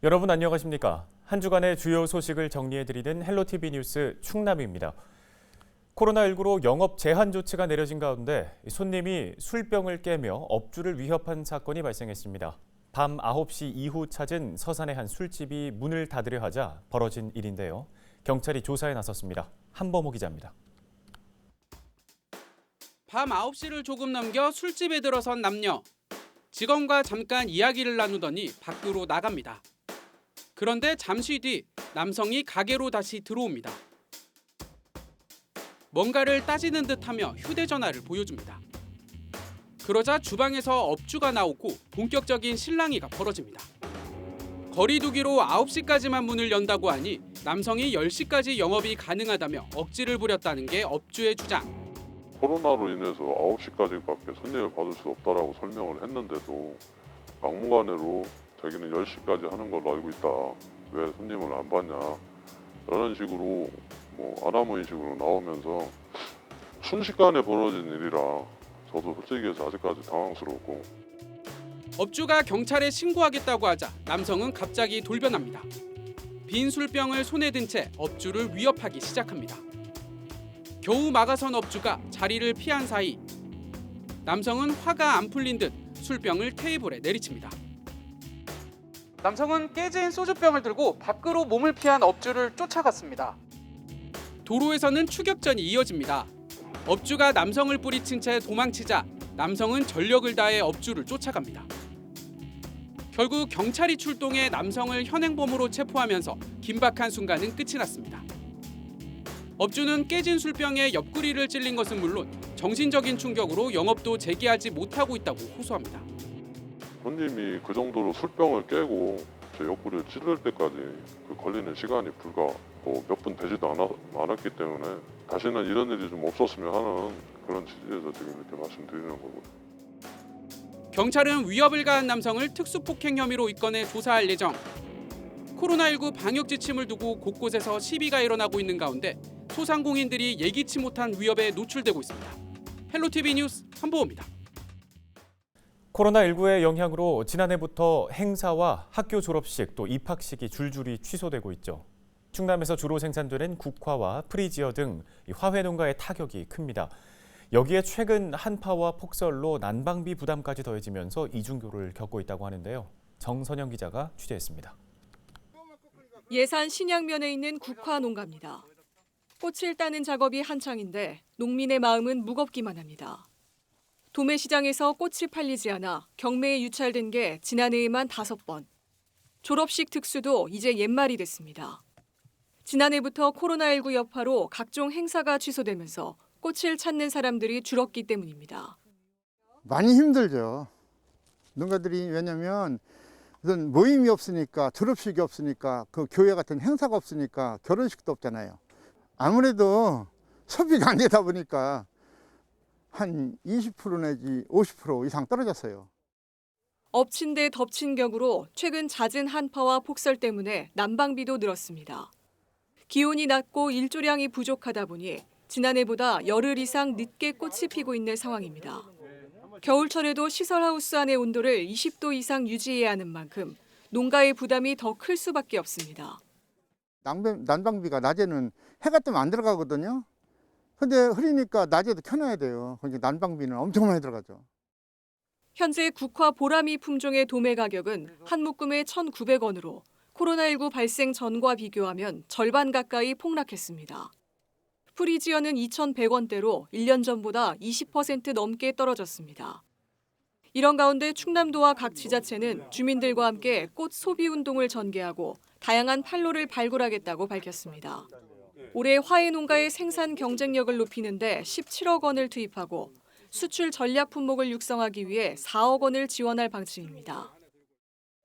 여러분 안녕하십니까? 한 주간의 주요 소식을 정리해드리는 헬로티비 뉴스 충남입니다. 코로나19로 영업 제한 조치가 내려진 가운데 손님이 술병을 깨며 업주를 위협한 사건이 발생했습니다. 밤 9시 이후 찾은 서산의 한 술집이 문을 닫으려 하자 벌어진 일인데요. 경찰이 조사에 나섰습니다. 한범호 기자입니다. 밤 9시를 조금 넘겨 술집에 들어선 남녀. 직원과 잠깐 이야기를 나누더니 밖으로 나갑니다. 그런데 잠시 뒤 남성이 가게로 다시 들어옵니다. 뭔가를 따지는 듯하며 휴대전화를 보여줍니다. 그러자 주방에서 업주가 나오고 본격적인 실랑이가 벌어집니다. 거리두기로 9시까지만 문을 연다고 하니 남성이 10시까지 영업이 가능하다며 억지를 부렸다는 게 업주의 주장. 코로나로 인해서 9시까지밖에 손님을 받을 수 없다라고 설명을 했는데도 막무가내로 자기는 10시까지 하는 걸로 알고 있다. 왜 손님을 안 받냐. 이런 식으로 아나무인식으로 나오면서 순식간에 벌어진 일이라 저도 솔직히 해서 아직까지 당황스럽고. 업주가 경찰에 신고하겠다고 하자 남성은 갑자기 돌변합니다. 빈 술병을 손에 든 채 업주를 위협하기 시작합니다. 겨우 막아선 업주가 자리를 피한 사이 남성은 화가 안 풀린 듯 술병을 테이블에 내리칩니다. 남성은 깨진 소주병을 들고 밖으로 몸을 피한 업주를 쫓아갔습니다. 도로에서는 추격전이 이어집니다. 업주가 남성을 뿌리친 채 도망치자 남성은 전력을 다해 업주를 쫓아갑니다. 결국 경찰이 출동해 남성을 현행범으로 체포하면서 긴박한 순간은 끝이 났습니다. 업주는 깨진 술병에 옆구리를 찔린 것은 물론 정신적인 충격으로 영업도 재개하지 못하고 있다고 호소합니다. 손님이 그 정도로 술병을 깨고 제 옆구리를 찌를 때까지 그 걸리는 시간이 불과 몇 분 되지도 않았기 때문에 다시는 이런 일이 좀 없었으면 하는 그런 취지에서 지금 이렇게 말씀드리는 거고. 경찰은 위협을 가한 남성을 특수폭행 혐의로 입건해 조사할 예정. 코로나19 방역 지침을 두고 곳곳에서 시비가 일어나고 있는 가운데 소상공인들이 예기치 못한 위협에 노출되고 있습니다. 헬로티비 뉴스 한보호입니다. 코로나19의 영향으로 지난해부터 행사와 학교 졸업식 또 입학식이 줄줄이 취소되고 있죠. 충남에서 주로 생산되는 국화와 프리지어 등 화훼 농가의 타격이 큽니다. 여기에 최근 한파와 폭설로 난방비 부담까지 더해지면서 이중교를 겪고 있다고 하는데요. 정선영 기자가 취재했습니다. 예산 신양면에 있는 국화 농가입니다. 꽃을 따는 작업이 한창인데 농민의 마음은 무겁기만 합니다. 도매시장에서 꽃이 팔리지 않아 경매에 유찰된 게 지난해에만 5번. 졸업식 특수도 이제 옛말이 됐습니다. 지난해부터 코로나19 여파로 각종 행사가 취소되면서 꽃을 찾는 사람들이 줄었기 때문입니다. 많이 힘들죠. 농가들이 왜냐면 무슨 모임이 없으니까 졸업식이 없으니까 그 교회 같은 행사가 없으니까 결혼식도 없잖아요. 아무래도 소비가 안 되다 보니까 한 20% 내지 50% 이상 떨어졌어요. 엎친 데 덮친 격으로 최근 잦은 한파와 폭설 때문에 난방비도 늘었습니다. 기온이 낮고 일조량이 부족하다 보니 지난해보다 열흘 이상 늦게 꽃이 피고 있는 상황입니다. 겨울철에도 시설하우스 안의 온도를 20도 이상 유지해야 하는 만큼 농가의 부담이 더 클 수밖에 없습니다. 난방비가 낮에는 해가 뜨면 안 들어가거든요. 근데 흐리니까 낮에도 켜놔야 돼요. 그러니까 난방비는 엄청 많이 들어가죠. 현재 국화 보라미 품종의 도매 가격은 한 묶음에 1,900원으로 코로나19 발생 전과 비교하면 절반 가까이 폭락했습니다. 프리지어는 2,100원대로 1년 전보다 20% 넘게 떨어졌습니다. 이런 가운데 충남도와 각 지자체는 주민들과 함께 꽃 소비 운동을 전개하고 다양한 판로를 발굴하겠다고 밝혔습니다. 올해 화훼 농가의 생산 경쟁력을 높이는 데 17억 원을 투입하고 수출 전략 품목을 육성하기 위해 4억 원을 지원할 방침입니다.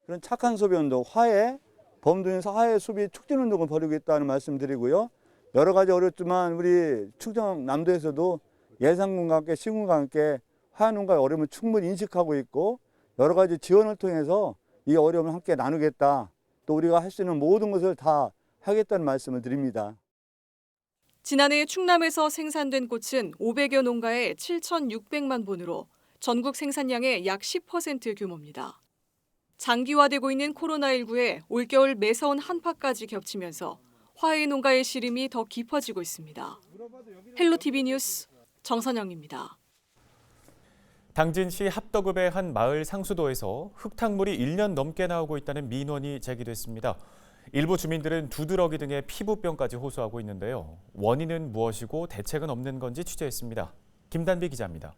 그런 착한 소비 운동, 화훼, 범도에서 화훼 소비 촉진 운동을 벌이고 있다는 말씀드리고요. 여러 가지 어렵지만 우리 충청남도에서도 예산군과 함께 시군과 함께 화훼 농가의 어려움을 충분히 인식하고 있고 여러 가지 지원을 통해서 이 어려움을 함께 나누겠다. 또 우리가 할 수 있는 모든 것을 다 하겠다는 말씀을 드립니다. 지난해 충남에서 생산된 꽃은 500여 농가에 7,600만 본으로 전국 생산량의 약 10% 규모입니다. 장기화되고 있는 코로나19에 올겨울 매서운 한파까지 겹치면서 화훼 농가의 시름이 더 깊어지고 있습니다. 헬로티비 뉴스 정선영입니다. 당진시 합덕읍의 한 마을 상수도에서 흙탕물이 1년 넘게 나오고 있다는 민원이 제기됐습니다. 일부 주민들은 두드러기 등의 피부병까지 호소하고 있는데요. 원인은 무엇이고 대책은 없는 건지 취재했습니다. 김단비 기자입니다.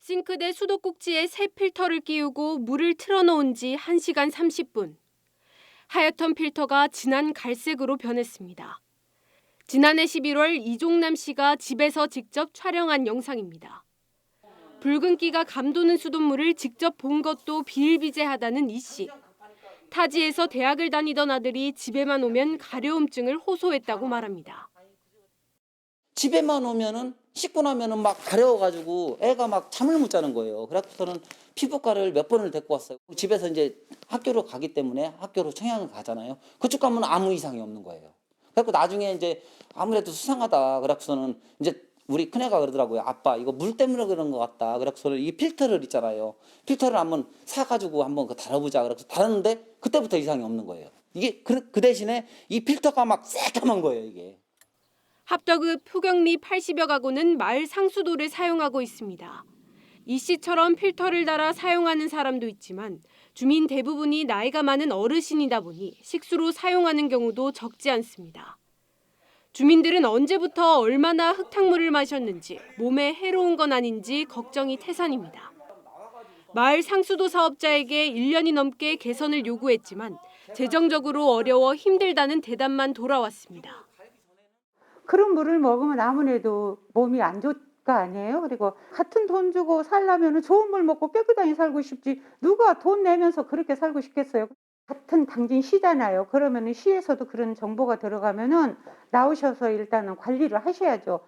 싱크대 수도꼭지에 새 필터를 끼우고 물을 틀어놓은 지 1시간 30분. 하얗던 필터가 진한 갈색으로 변했습니다. 지난해 11월 이종남 씨가 집에서 직접 촬영한 영상입니다. 붉은기가 감도는 수돗물을 직접 본 것도 비일비재하다는 이 씨. 타지에서 대학을 다니던 아들이 집에만 오면 가려움증을 호소했다고 말합니다. 집에만 오면은 씻고 나면은 막 가려워가지고 애가 막 잠을 못 자는 거예요. 그래서는 피부과를 몇 번을 데리고 왔어요. 집에서 이제 학교로 가기 때문에 학교로 청양을 가잖아요. 그쪽 가면 아무 이상이 없는 거예요. 그래서 나중에 이제 아무래도 수상하다. 그래서는 이제 우리 큰애가 그러더라고요. 아빠 이거 물 때문에 그런 것 같다. 그래서 이 필터를 있잖아요. 필터를 한번 사가지고 한번 달아보자. 그래서 달았는데 그때부터 이상이 없는 거예요. 이게 그 대신에 이 필터가 막 새까만 거예요. 이게. 합덕읍 표경리 80여 가구는 마을 상수도를 사용하고 있습니다. 이 씨처럼 필터를 달아 사용하는 사람도 있지만 주민 대부분이 나이가 많은 어르신이다 보니 식수로 사용하는 경우도 적지 않습니다. 주민들은 언제부터 얼마나 흙탕물을 마셨는지 몸에 해로운 건 아닌지 걱정이 태산입니다. 마을 상수도 사업자에게 1년이 넘게 개선을 요구했지만 재정적으로 어려워 힘들다는 대답만 돌아왔습니다. 그런 물을 먹으면 아무래도 몸이 안 좋을 거 아니에요. 그리고 같은 돈 주고 살려면 좋은 물 먹고 깨끗하게 살고 싶지 누가 돈 내면서 그렇게 살고 싶겠어요. 같은 당진 시잖아요. 그러면 시에서도 그런 정보가 들어가면은 나오셔서 일단은 관리를 하셔야죠.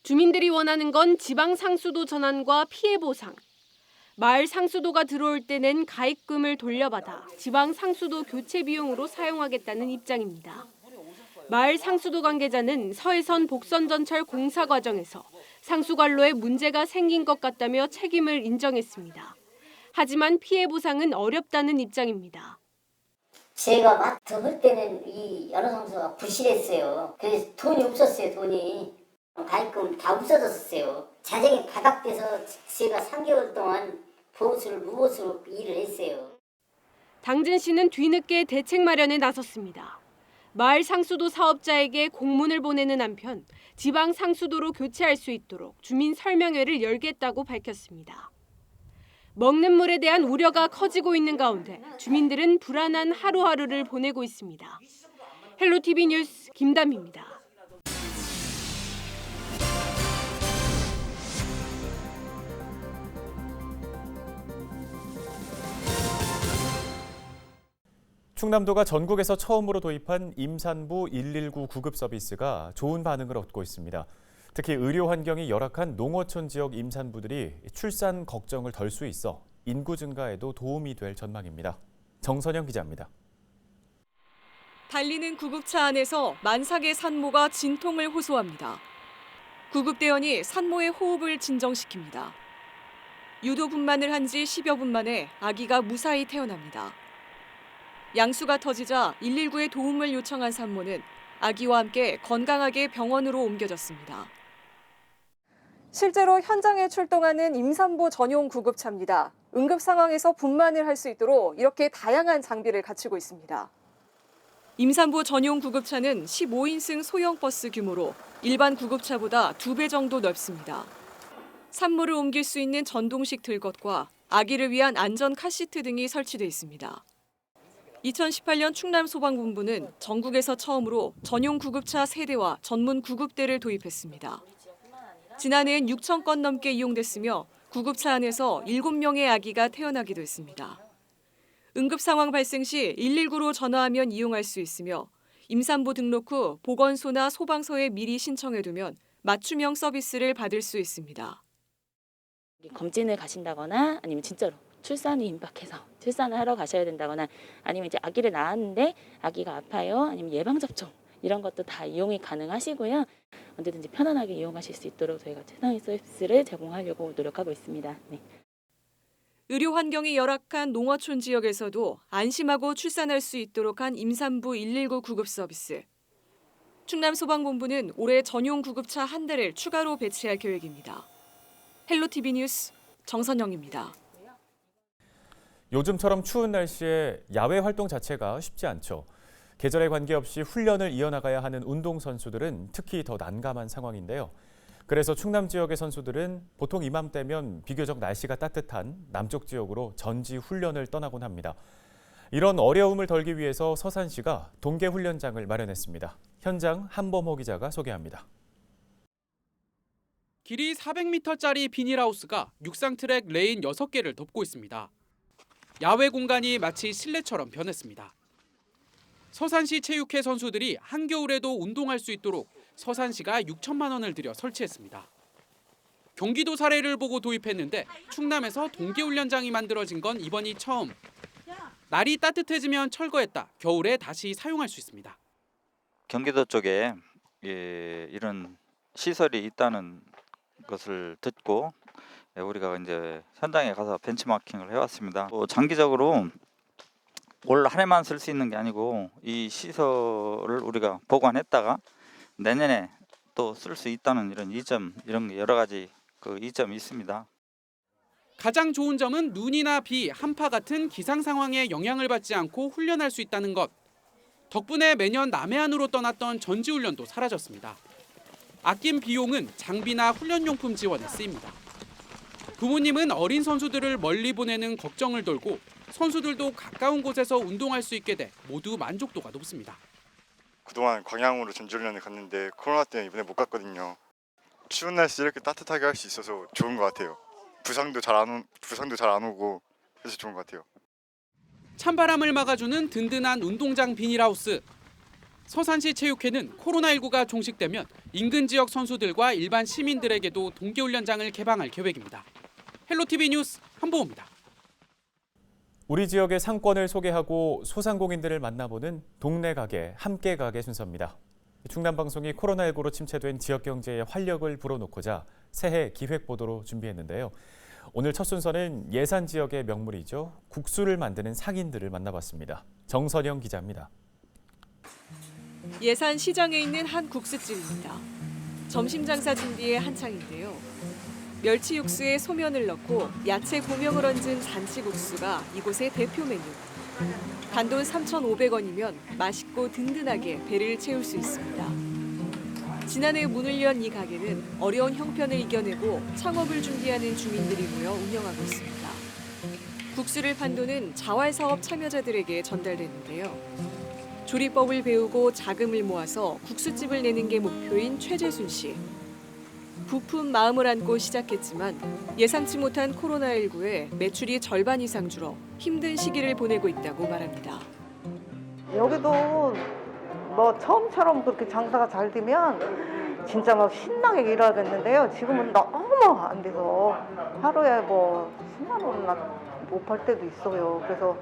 주민들이 원하는 건 지방 상수도 전환과 피해 보상. 마을 상수도가 들어올 때는 가입금을 돌려받아 지방 상수도 교체 비용으로 사용하겠다는 입장입니다. 마을 상수도 관계자는 서해선 복선전철 공사 과정에서 상수관로에 문제가 생긴 것 같다며 책임을 인정했습니다. 하지만 피해 보상은 어렵다는 입장입니다. 제가 맡아볼 때는 이 여러 상수가 부실했어요. 그래서 돈이 없었어요. 돈이. 가입금 다 없어졌어요. 자정이 바닥돼서 제가 3개월 동안 보수를 무보수로 일을 했어요. 당진시는 뒤늦게 대책 마련에 나섰습니다. 마을 상수도 사업자에게 공문을 보내는 한편 지방 상수도로 교체할 수 있도록 주민 설명회를 열겠다고 밝혔습니다. 먹는 물에 대한 우려가 커지고 있는 가운데 주민들은 불안한 하루하루를 보내고 있습니다. 헬로티비 뉴스 김담희입니다. 충남도가 전국에서 처음으로 도입한 임산부 119 구급 서비스가 좋은 반응을 얻고 있습니다. 특히 의료 환경이 열악한 농어촌 지역 임산부들이 출산 걱정을 덜 수 있어 인구 증가에도 도움이 될 전망입니다. 정선영 기자입니다. 달리는 구급차 안에서 만삭의 산모가 진통을 호소합니다. 구급대원이 산모의 호흡을 진정시킵니다. 유도 분만을 한 지 10여 분 만에 아기가 무사히 태어납니다. 양수가 터지자 119에 도움을 요청한 산모는 아기와 함께 건강하게 병원으로 옮겨졌습니다. 실제로 현장에 출동하는 임산부 전용 구급차입니다. 응급 상황에서 분만을 할 수 있도록 이렇게 다양한 장비를 갖추고 있습니다. 임산부 전용 구급차는 15인승 소형 버스 규모로 일반 구급차보다 2배 정도 넓습니다. 산모를 옮길 수 있는 전동식 들것과 아기를 위한 안전 카시트 등이 설치돼 있습니다. 2018년 충남소방본부는 전국에서 처음으로 전용 구급차 3대와 전문 구급대를 도입했습니다. 지난해엔 6천 건 넘게 이용됐으며 구급차 안에서 7명의 아기가 태어나기도 했습니다. 응급 상황 발생 시 119로 전화하면 이용할 수 있으며 임산부 등록 후 보건소나 소방서에 미리 신청해두면 맞춤형 서비스를 받을 수 있습니다. 검진을 가신다거나 아니면 진짜로 출산이 임박해서 출산을 하러 가셔야 된다거나 아니면 이제 아기를 낳았는데 아기가 아파요. 아니면 예방접종 이런 것도 다 이용이 가능하시고요. 언제든지 편안하게 이용하실 수 있도록 저희가 최상의 서비스를 제공하려고 노력하고 있습니다. 네. 의료 환경이 열악한 농어촌 지역에서도 안심하고 출산할 수 있도록 한 임산부 119 구급 서비스. 충남소방본부는 올해 전용 구급차 1대를 추가로 배치할 계획입니다. 헬로티비 뉴스 정선영입니다. 요즘처럼 추운 날씨에 야외 활동 자체가 쉽지 않죠. 계절에 관계없이 훈련을 이어나가야 하는 운동선수들은 특히 더 난감한 상황인데요. 그래서 충남 지역의 선수들은 보통 이맘때면 비교적 날씨가 따뜻한 남쪽 지역으로 전지 훈련을 떠나곤 합니다. 이런 어려움을 덜기 위해서 서산시가 동계훈련장을 마련했습니다. 현장 한범호 기자가 소개합니다. 길이 400m짜리 비닐하우스가 육상 트랙 레인 6개를 덮고 있습니다. 야외 공간이 마치 실내처럼 변했습니다. 서산시 체육회 선수들이 한겨울에도 운동할 수 있도록 서산시가 6천만 원을 들여 설치했습니다. 경기도 사례를 보고 도입했는데 충남에서 동계훈련장이 만들어진 건 이번이 처음. 날이 따뜻해지면 철거했다 겨울에 다시 사용할 수 있습니다. 경기도 쪽에 이런 시설이 있다는 것을 듣고 우리가 이제 현장에 가서 벤치마킹을 해왔습니다. 장기적으로 올 한 해만 쓸 수 있는 게 아니고 이 시설을 우리가 보관했다가 내년에 또 쓸 수 있다는 이런 이점, 이런 여러 가지 그 이점이 있습니다. 가장 좋은 점은 눈이나 비, 한파 같은 기상 상황에 영향을 받지 않고 훈련할 수 있다는 것. 덕분에 매년 남해안으로 떠났던 전지훈련도 사라졌습니다. 아낀 비용은 장비나 훈련용품 지원에 쓰입니다. 부모님은 어린 선수들을 멀리 보내는 걱정을 덜고 선수들도 가까운 곳에서 운동할 수 있게 돼 모두 만족도가 높습니다. 그동안 광양으로 전지훈련을 갔는데 코로나 때문에 이번에 못 갔거든요. 추운 날씨 이렇게 따뜻하게 할 수 있어서 좋은 것 같아요. 부상도 잘 안 오고 그래서 좋은 것 같아요. 찬바람을 막아주는 든든한 운동장 비닐하우스. 서산시 체육회는 코로나19가 종식되면 인근 지역 선수들과 일반 시민들에게도 동계훈련장을 개방할 계획입니다. 헬로티비 뉴스 한보호입니다. 우리 지역의 상권을 소개하고 소상공인들을 만나보는 동네 가게, 함께 가게 순서입니다. 충남방송이 코로나19로 침체된 지역 경제에 활력을 불어넣고자 새해 기획보도로 준비했는데요. 오늘 첫 순서는 예산 지역의 명물이죠. 국수를 만드는 상인들을 만나봤습니다. 정선영 기자입니다. 예산 시장에 있는 한 국수집입니다. 점심 장사 준비에 한창인데요. 멸치 육수에 소면을 넣고 야채 고명을 얹은 잔치국수가 이곳의 대표 메뉴. 단돈 3,500원이면 맛있고 든든하게 배를 채울 수 있습니다. 지난해 문을 연 이 가게는 어려운 형편을 이겨내고 창업을 준비하는 주민들이 모여 운영하고 있습니다. 국수를 판 돈은 자활사업 참여자들에게 전달되는데요. 조리법을 배우고 자금을 모아서 국수집을 내는 게 목표인 최재순 씨. 부푼 마음을 안고 시작했지만 예상치 못한 코로나19에 매출이 절반 이상 줄어 힘든 시기를 보내고 있다고 말합니다. 여기도 뭐 처음처럼 그렇게 장사가 잘 되면 진짜 막 신나게 일하겠는데요. 지금은 너무 안 돼서 하루에 뭐 10만 원이나 못 팔 때도 있어요. 그래서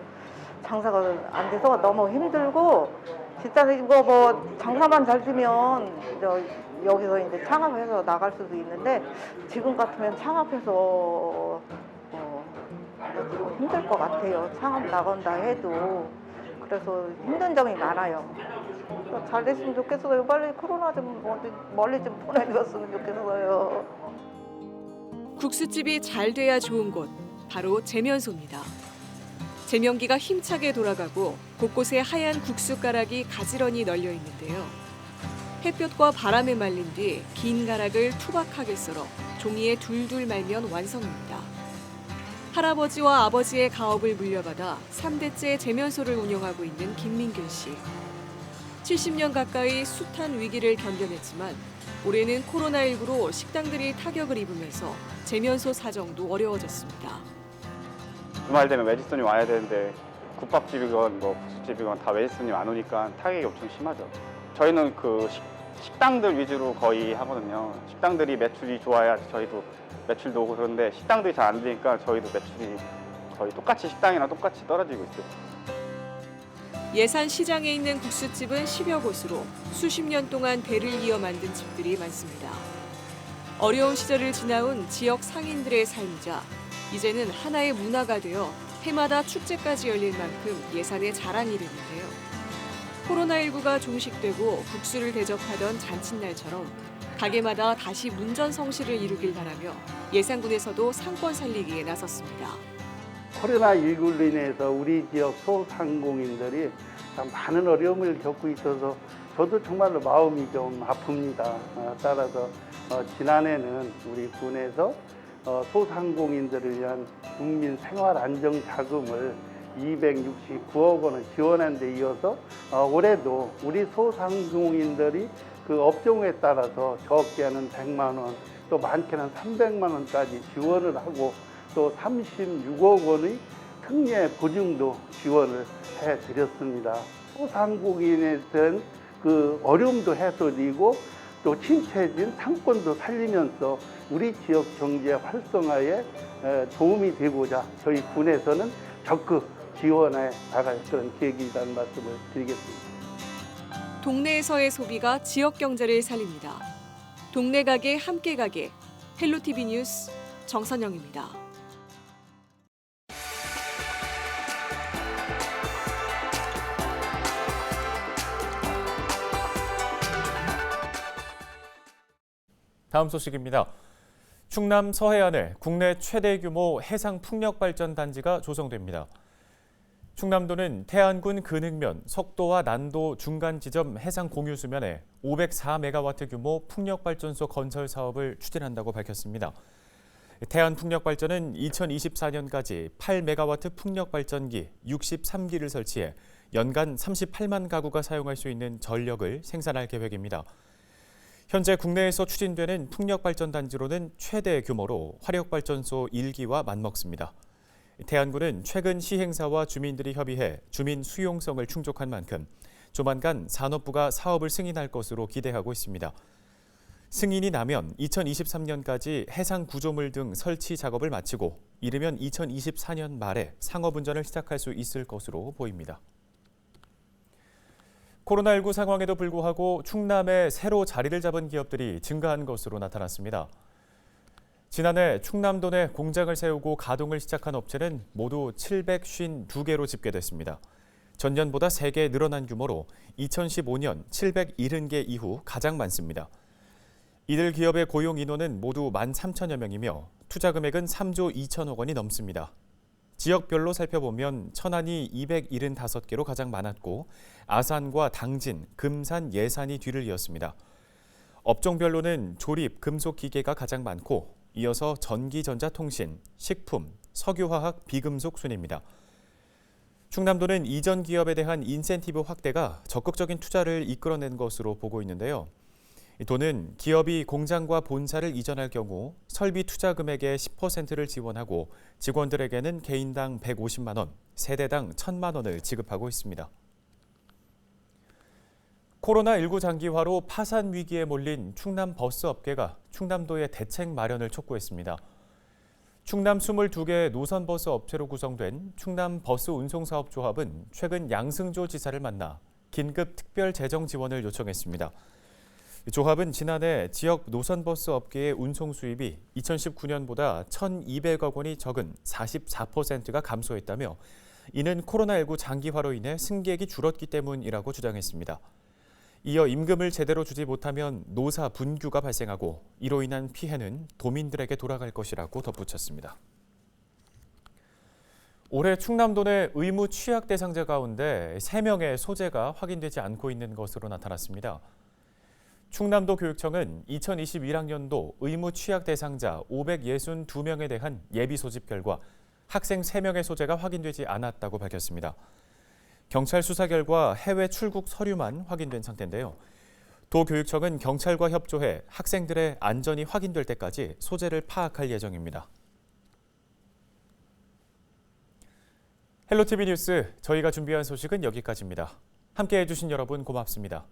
장사가 안 돼서 너무 힘들고 진짜 이거 뭐 장사만 잘 되면 여기서 이제 창업해서 나갈 수도 있는데 지금 같으면 창업해서 힘들 것 같아요. 창업 나간다 해도 그래서 힘든 점이 많아요. 잘 됐으면 좋겠어요. 빨리 코로나 좀 멀리 좀 보내줬으면 좋겠어요. 국수집이 잘 돼야 좋은 곳, 바로 제면소입니다. 제면기가 힘차게 돌아가고 곳곳에 하얀 국수가락이 가지런히 널려 있는데요. 햇볕과 바람에 말린 뒤 긴 가락을 투박하게 썰어 종이에 둘둘 말면 완성입니다. 할아버지와 아버지의 가업을 물려받아 3대째 제면소를 운영하고 있는 김민균 씨. 70년 가까이 숱한 위기를 견뎌냈지만 올해는 코로나19로 식당들이 타격을 입으면서 제면소 사정도 어려워졌습니다. 주말 되면 외지 손님 와야 되는데 국밥집이건 뭐 국수집이건 다 외지 손님 안 오니까 타격이 엄청 심하죠. 저희는 그 식당들 위주로 거의 하거든요. 식당들이 매출이 좋아야 저희도 매출도 오고 그런데 식당들이 잘 안 되니까 저희도 매출이 거의 똑같이 식당이랑 똑같이 떨어지고 있어요. 예산 시장에 있는 국수집은 10여 곳으로 수십 년 동안 대를 이어 만든 집들이 많습니다. 어려운 시절을 지나온 지역 상인들의 삶이자 이제는 하나의 문화가 되어 해마다 축제까지 열릴 만큼 예산의 자랑이 되는데요. 코로나19가 종식되고 국수를 대접하던 잔칫날처럼 가게마다 다시 문전성시를 이루길 바라며 예산군에서도 상권 살리기에 나섰습니다. 코로나19로 인해서 우리 지역 소상공인들이 참 많은 어려움을 겪고 있어서 저도 정말로 마음이 좀 아픕니다. 따라서 지난해는 우리 군에서 소상공인들을 위한 국민 생활 안정 자금을 269억 원을 지원한 데 이어서 올해도 우리 소상공인들이 그 업종에 따라서 적게 하는 100만 원, 또 많게는 300만 원까지 지원을 하고 또 36억 원의 특례 보증도 지원을 해드렸습니다. 소상공인에 대한 그 어려움도 해소되고 또 침체진 상권도 살리면서 우리 지역 경제 활성화에 도움이 되고자 저희 군에서는 적극 지원해 나갈 그런 계획이라는 말씀을 드리겠습니다. 동네에서의 소비가 지역 경제를 살립니다. 동네 가게 함께 가게 헬로티비 뉴스 정선영입니다. 다음 소식입니다. 충남 서해안에 국내 최대 규모 해상 풍력 발전 단지가 조성됩니다. 충남도는 태안군 근흥면 석도와 난도 중간 지점 해상 공유 수면에 504메가와트 규모 풍력 발전소 건설 사업을 추진한다고 밝혔습니다. 태안 풍력 발전은 2024년까지 8메가와트 풍력 발전기 63기를 설치해 연간 38만 가구가 사용할 수 있는 전력을 생산할 계획입니다. 현재 국내에서 추진되는 풍력발전단지로는 최대 규모로 화력발전소 1기와 맞먹습니다. 태안군은 최근 시행사와 주민들이 협의해 주민 수용성을 충족한 만큼 조만간 산업부가 사업을 승인할 것으로 기대하고 있습니다. 승인이 나면 2023년까지 해상 구조물 등 설치 작업을 마치고 이르면 2024년 말에 상업운전을 시작할 수 있을 것으로 보입니다. 코로나19 상황에도 불구하고 충남에 새로 자리를 잡은 기업들이 증가한 것으로 나타났습니다. 지난해 충남도 내 공장을 세우고 가동을 시작한 업체는 모두 752개로 집계됐습니다. 전년보다 3개 늘어난 규모로 2015년 770개 이후 가장 많습니다. 이들 기업의 고용 인원은 모두 13,000여 명이며 투자 금액은 3조 2천억 원이 넘습니다. 지역별로 살펴보면 천안이 275개로 가장 많았고 아산과 당진, 금산, 예산이 뒤를 이었습니다. 업종별로는 조립, 금속기계가 가장 많고 이어서 전기, 전자통신, 식품, 석유화학, 비금속 순입니다. 충남도는 이전 기업에 대한 인센티브 확대가 적극적인 투자를 이끌어낸 것으로 보고 있는데요. 도는 기업이 공장과 본사를 이전할 경우 설비 투자 금액의 10%를 지원하고 직원들에게는 개인당 150만 원, 세대당 1,000만 원을 지급하고 있습니다. 코로나19 장기화로 파산 위기에 몰린 충남 버스 업계가 충남도의 대책 마련을 촉구했습니다. 충남 22개 노선버스 업체로 구성된 충남버스운송사업조합은 최근 양승조 지사를 만나 긴급 특별 재정 지원을 요청했습니다. 조합은 지난해 지역 노선버스 업계의 운송 수입이 2019년보다 1,200억 원이 적은 44%가 감소했다며 이는 코로나19 장기화로 인해 승객이 줄었기 때문이라고 주장했습니다. 이어 임금을 제대로 주지 못하면 노사 분규가 발생하고 이로 인한 피해는 도민들에게 돌아갈 것이라고 덧붙였습니다. 올해 충남도 내 의무 취약 대상자 가운데 3명의 소재가 확인되지 않고 있는 것으로 나타났습니다. 충남도 교육청은 2021학년도 의무 취약 대상자 562명에 대한 예비 소집 결과 학생 3명의 소재가 확인되지 않았다고 밝혔습니다. 경찰 수사 결과 해외 출국 서류만 확인된 상태인데요. 도교육청은 경찰과 협조해 학생들의 안전이 확인될 때까지 소재를 파악할 예정입니다. 헬로티비 뉴스, 저희가 준비한 소식은 여기까지입니다. 함께해 주신 여러분 고맙습니다.